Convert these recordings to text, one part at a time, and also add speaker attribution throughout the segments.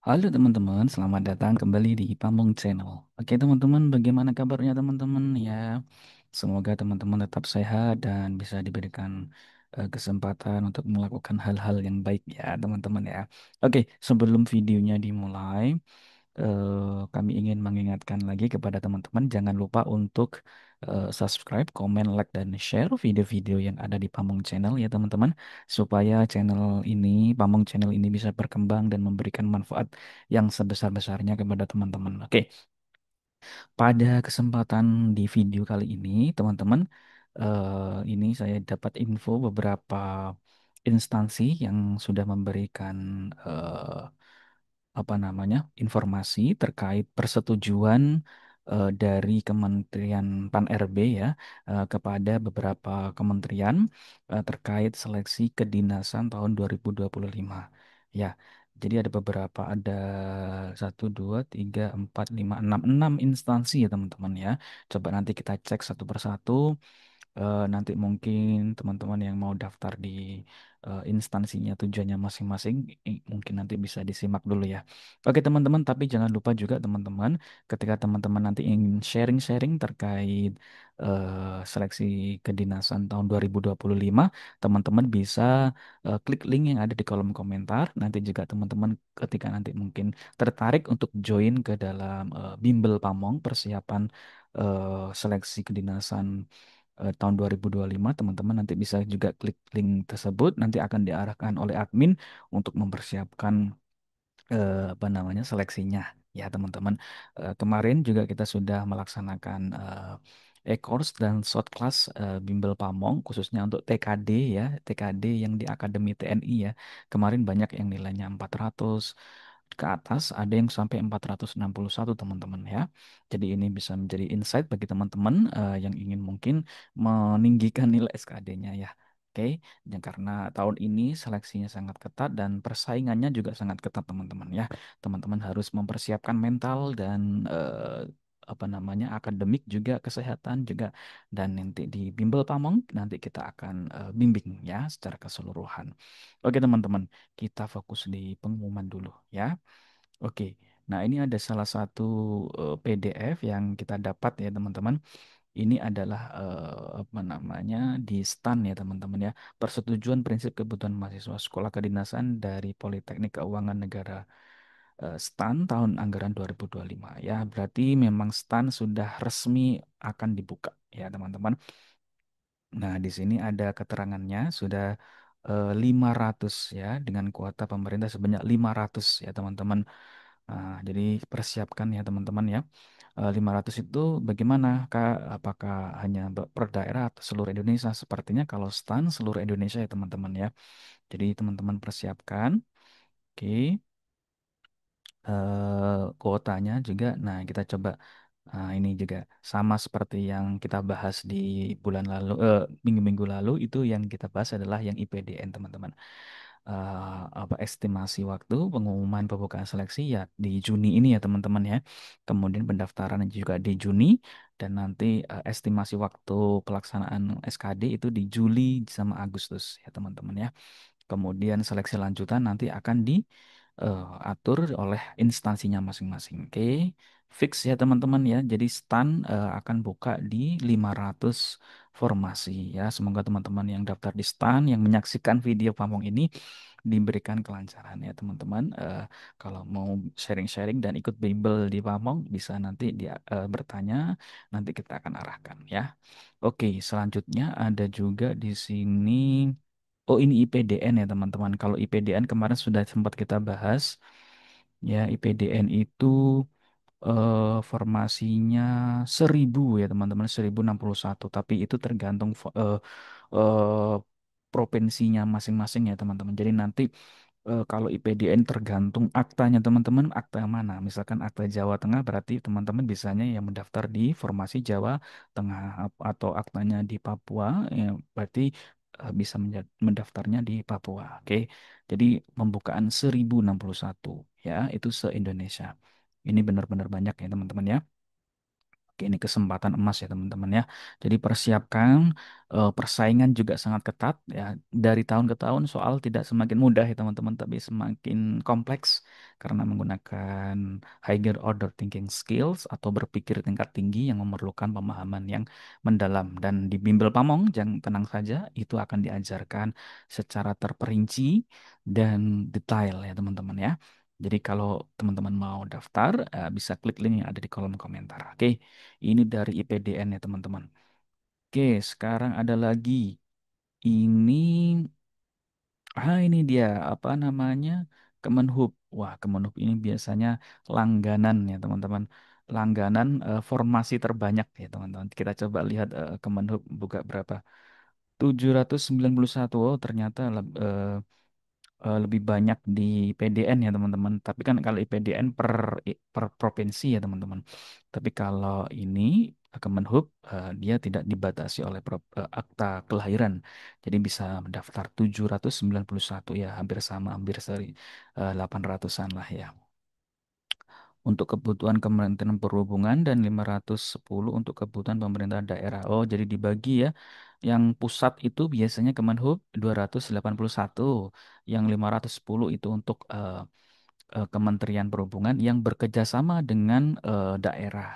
Speaker 1: Halo teman-teman, selamat datang kembali di Pamong Channel. Oke teman-teman, bagaimana kabarnya teman-teman ya? Semoga teman-teman tetap sehat dan bisa diberikan kesempatan untuk melakukan hal-hal yang baik ya teman-teman ya. Oke, sebelum videonya dimulai, kami ingin mengingatkan lagi kepada teman-teman jangan lupa untuk subscribe, komen, like, dan share video-video yang ada di Pamong Channel ya teman-teman supaya Pamong Channel ini bisa berkembang dan memberikan manfaat yang sebesar-besarnya kepada teman-teman. Oke, pada kesempatan di video kali ini teman-teman ini saya dapat info beberapa instansi yang sudah memberikan apa namanya informasi terkait persetujuan dari Kementerian Pan-RB ya kepada beberapa kementerian terkait seleksi kedinasan tahun 2025. Ya, jadi ada beberapa ada satu dua tiga empat lima enam instansi ya teman-teman ya. Coba nanti kita cek satu persatu. Nanti mungkin teman-teman yang mau daftar di instansinya tujuannya masing-masing mungkin nanti bisa disimak dulu ya. Oke teman-teman, tapi jangan lupa juga teman-teman ketika teman-teman nanti ingin sharing-sharing terkait seleksi kedinasan tahun 2025, teman-teman bisa klik link yang ada di kolom komentar. Nanti juga teman-teman ketika nanti mungkin tertarik untuk join ke dalam Bimbel Pamong persiapan seleksi kedinasan tahun 2025 teman-teman nanti bisa juga klik link tersebut nanti akan diarahkan oleh admin untuk mempersiapkan apa namanya seleksinya ya teman-teman. Kemarin juga kita sudah melaksanakan e-course dan short class Bimbel Pamong khususnya untuk TKD ya TKD yang di Akademi TNI ya kemarin banyak yang nilainya 400 ke atas ada yang sampai 461 teman-teman ya. Jadi ini bisa menjadi insight bagi teman-teman yang ingin mungkin meninggikan nilai SKD-nya ya. Oke, dan karena tahun ini seleksinya sangat ketat dan persaingannya juga sangat ketat teman-teman ya. Teman-teman harus mempersiapkan mental dan apa namanya akademik juga kesehatan juga dan nanti di Bimbel Pamong nanti kita akan bimbing ya secara keseluruhan. Oke teman-teman, kita fokus di pengumuman dulu ya. Oke. Nah, ini ada salah satu PDF yang kita dapat ya teman-teman. Ini adalah apa namanya di STAN ya teman-teman ya. Persetujuan prinsip kebutuhan mahasiswa sekolah kedinasan dari Politeknik Keuangan Negara STAN tahun anggaran 2025 ya. Berarti memang STAN sudah resmi akan dibuka ya teman-teman. Nah, di sini ada keterangannya sudah 500 ya dengan kuota pemerintah sebanyak 500 ya teman-teman. Nah, jadi persiapkan ya teman-teman ya. 500 itu bagaimana Kak? Apakah hanya per daerah atau seluruh Indonesia? Sepertinya kalau STAN seluruh Indonesia ya teman-teman ya. Jadi teman-teman persiapkan. Oke, kuotanya juga. Nah, kita coba. Nah, ini juga sama seperti yang kita bahas di bulan lalu, minggu-minggu lalu itu yang kita bahas adalah yang IPDN teman-teman. Apa estimasi waktu pengumuman pembukaan seleksi ya di Juni ini ya teman-teman ya. Kemudian pendaftaran juga di Juni dan nanti estimasi waktu pelaksanaan SKD itu di Juli sama Agustus ya teman-teman ya. Kemudian seleksi lanjutan nanti akan diatur oleh instansinya masing-masing. Oke, fix ya teman-teman ya. Jadi STAN akan buka di 500 formasi ya. Semoga teman-teman yang daftar di STAN yang menyaksikan video pamong ini diberikan kelancaran ya teman-teman. Kalau mau sharing-sharing dan ikut bimbel di pamong bisa nanti dia bertanya, nanti kita akan arahkan ya. Oke, selanjutnya ada juga di sini. Oh, ini IPDN ya teman-teman. Kalau IPDN kemarin sudah sempat kita bahas. Ya, IPDN itu formasinya 1000 ya teman-teman, 1061. Tapi itu tergantung eh, provinsinya masing-masing ya teman-teman. Jadi nanti kalau IPDN tergantung aktanya teman-teman, akta yang mana. Misalkan akta Jawa Tengah berarti teman-teman bisanya yang mendaftar di formasi Jawa Tengah atau aktanya di Papua ya berarti bisa mendaftarnya di Papua. Oke. Jadi pembukaan 1061 ya, itu se-Indonesia. Ini benar-benar banyak ya teman-teman ya. Oke, ini kesempatan emas ya teman-teman ya. Jadi persiapkan, persaingan juga sangat ketat ya. Dari tahun ke tahun soal tidak semakin mudah ya teman-teman, tapi semakin kompleks karena menggunakan higher order thinking skills atau berpikir tingkat tinggi yang memerlukan pemahaman yang mendalam. Dan di Bimbel Pamong, jangan tenang saja, itu akan diajarkan secara terperinci dan detail ya teman-teman ya. Jadi kalau teman-teman mau daftar, bisa klik link yang ada di kolom komentar. Oke. Ini dari IPDN ya teman-teman. Oke, sekarang ada lagi. Ini, ini dia apa namanya? Kemenhub. Wah, Kemenhub ini biasanya langganan ya teman-teman. Langganan formasi terbanyak ya teman-teman. Kita coba lihat Kemenhub buka berapa. 791. Oh, ternyata lebih banyak di PDN ya teman-teman. Tapi kan kalau IPDN per provinsi ya teman-teman. Tapi kalau ini Kemenhub, dia tidak dibatasi oleh akta kelahiran. Jadi bisa mendaftar 791 ya, hampir sama, hampir seri 800-an lah ya. Untuk kebutuhan Kementerian Perhubungan dan 510 untuk kebutuhan pemerintah daerah. Oh, jadi dibagi ya. Yang pusat itu biasanya Kemenhub 281, yang 510 itu untuk Kementerian Perhubungan yang bekerja sama dengan daerah.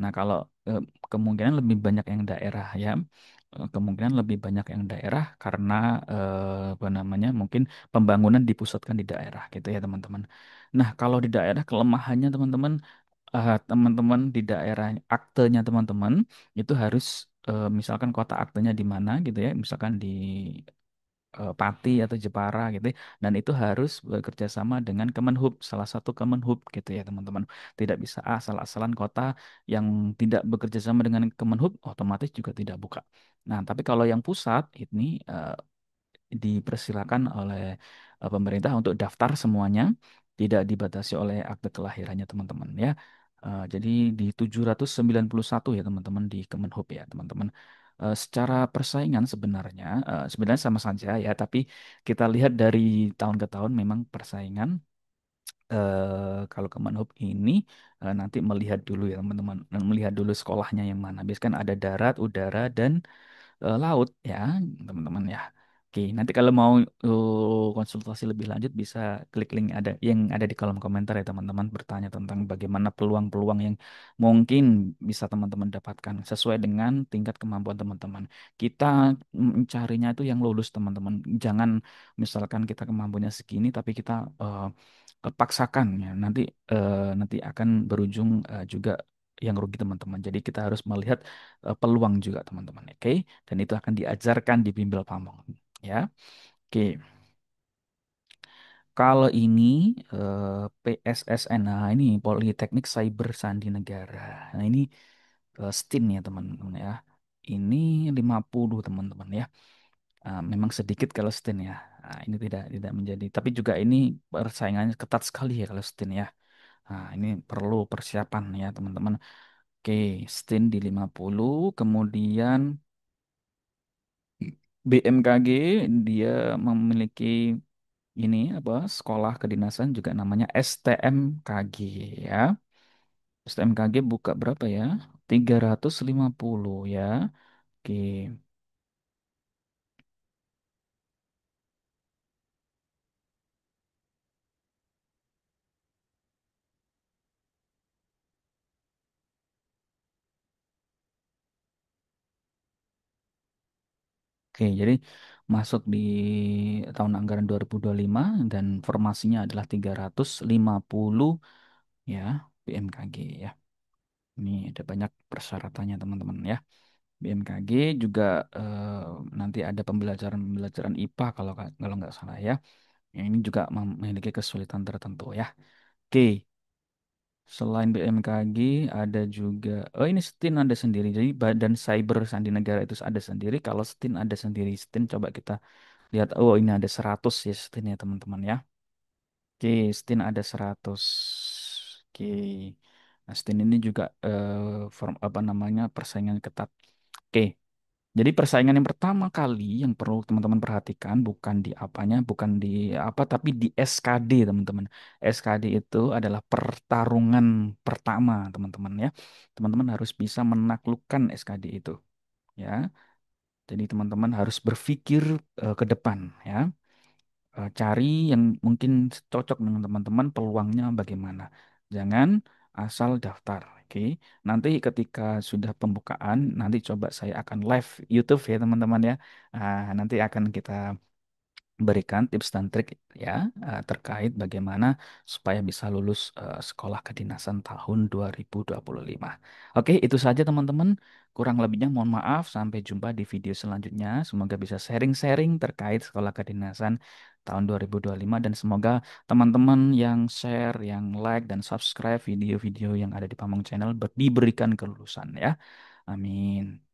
Speaker 1: Nah, kalau eh, kemungkinan lebih banyak yang daerah ya. Kemungkinan lebih banyak yang daerah karena apa namanya? Mungkin pembangunan dipusatkan di daerah gitu ya, teman-teman. Nah, kalau di daerah kelemahannya teman-teman, teman-teman di daerah aktenya teman-teman itu harus misalkan kota aktenya di mana gitu ya, misalkan di Pati atau Jepara gitu ya. Dan itu harus bekerja sama dengan Kemenhub, salah satu Kemenhub gitu ya teman-teman. Tidak bisa asal-asalan kota yang tidak bekerja sama dengan Kemenhub otomatis juga tidak buka. Nah, tapi kalau yang pusat ini dipersilakan oleh pemerintah untuk daftar semuanya, tidak dibatasi oleh akte kelahirannya teman-teman ya. Jadi di 791 ya teman-teman di Kemenhub ya teman-teman. Secara persaingan sebenarnya sama saja ya, tapi kita lihat dari tahun ke tahun memang persaingan kalau Kemenhub ini nanti melihat dulu ya teman-teman, melihat dulu sekolahnya yang mana. Biasanya kan ada darat, udara, dan laut ya teman-teman ya. Oke, nanti kalau mau konsultasi lebih lanjut bisa klik link ada yang ada di kolom komentar ya teman-teman, bertanya tentang bagaimana peluang-peluang yang mungkin bisa teman-teman dapatkan sesuai dengan tingkat kemampuan teman-teman. Kita mencarinya itu yang lulus teman-teman. Jangan misalkan kita kemampuannya segini tapi kita paksakan ya, nanti akan berujung juga yang rugi teman-teman. Jadi kita harus melihat peluang juga teman-teman. Oke, dan itu akan diajarkan di Bimbel Pamong ya. Oke, kalau ini PSSN, nah ini Politeknik Cyber Sandi Negara. Nah ini STIN ya teman-teman ya. Ini 50 teman-teman ya. Memang sedikit kalau STIN ya. Ini tidak menjadi, tapi juga ini persaingannya ketat sekali ya kalau STIN ya. Nah, ini perlu persiapan ya teman-teman. Oke, STIN di 50, kemudian BMKG dia memiliki ini apa sekolah kedinasan juga namanya STMKG ya. STMKG buka berapa ya? 350 ya. Oke. Oke, jadi masuk di tahun anggaran 2025 dan formasinya adalah 350 ya BMKG ya. Ini ada banyak persyaratannya teman-teman ya. BMKG juga eh, nanti ada pembelajaran-pembelajaran IPA kalau nggak salah ya. Yang ini juga memiliki kesulitan tertentu ya. Oke, selain BMKG ada juga, oh ini STIN ada sendiri. Jadi Badan Cyber Sandi Negara itu ada sendiri. Kalau STIN ada sendiri. STIN coba kita lihat. Oh ini ada 100 ya STIN ya teman-teman ya. Oke, STIN ada 100. Oke. Nah, STIN ini juga form apa namanya persaingan ketat. Oke. Jadi persaingan yang pertama kali yang perlu teman-teman perhatikan bukan di apanya, bukan di apa, tapi di SKD teman-teman. SKD itu adalah pertarungan pertama teman-teman ya. Teman-teman harus bisa menaklukkan SKD itu ya. Jadi teman-teman harus berpikir ke depan ya. Cari yang mungkin cocok dengan teman-teman, peluangnya bagaimana. Jangan asal daftar, oke? Nanti ketika sudah pembukaan, nanti coba saya akan live YouTube ya teman-teman ya. Nanti akan kita berikan tips dan trik ya terkait bagaimana supaya bisa lulus sekolah kedinasan tahun 2025. Oke, itu saja teman-teman. Kurang lebihnya mohon maaf. Sampai jumpa di video selanjutnya. Semoga bisa sharing-sharing terkait sekolah kedinasan tahun 2025 dan semoga teman-teman yang share, yang like dan subscribe video-video yang ada di Pamong Channel diberikan kelulusan ya. Amin.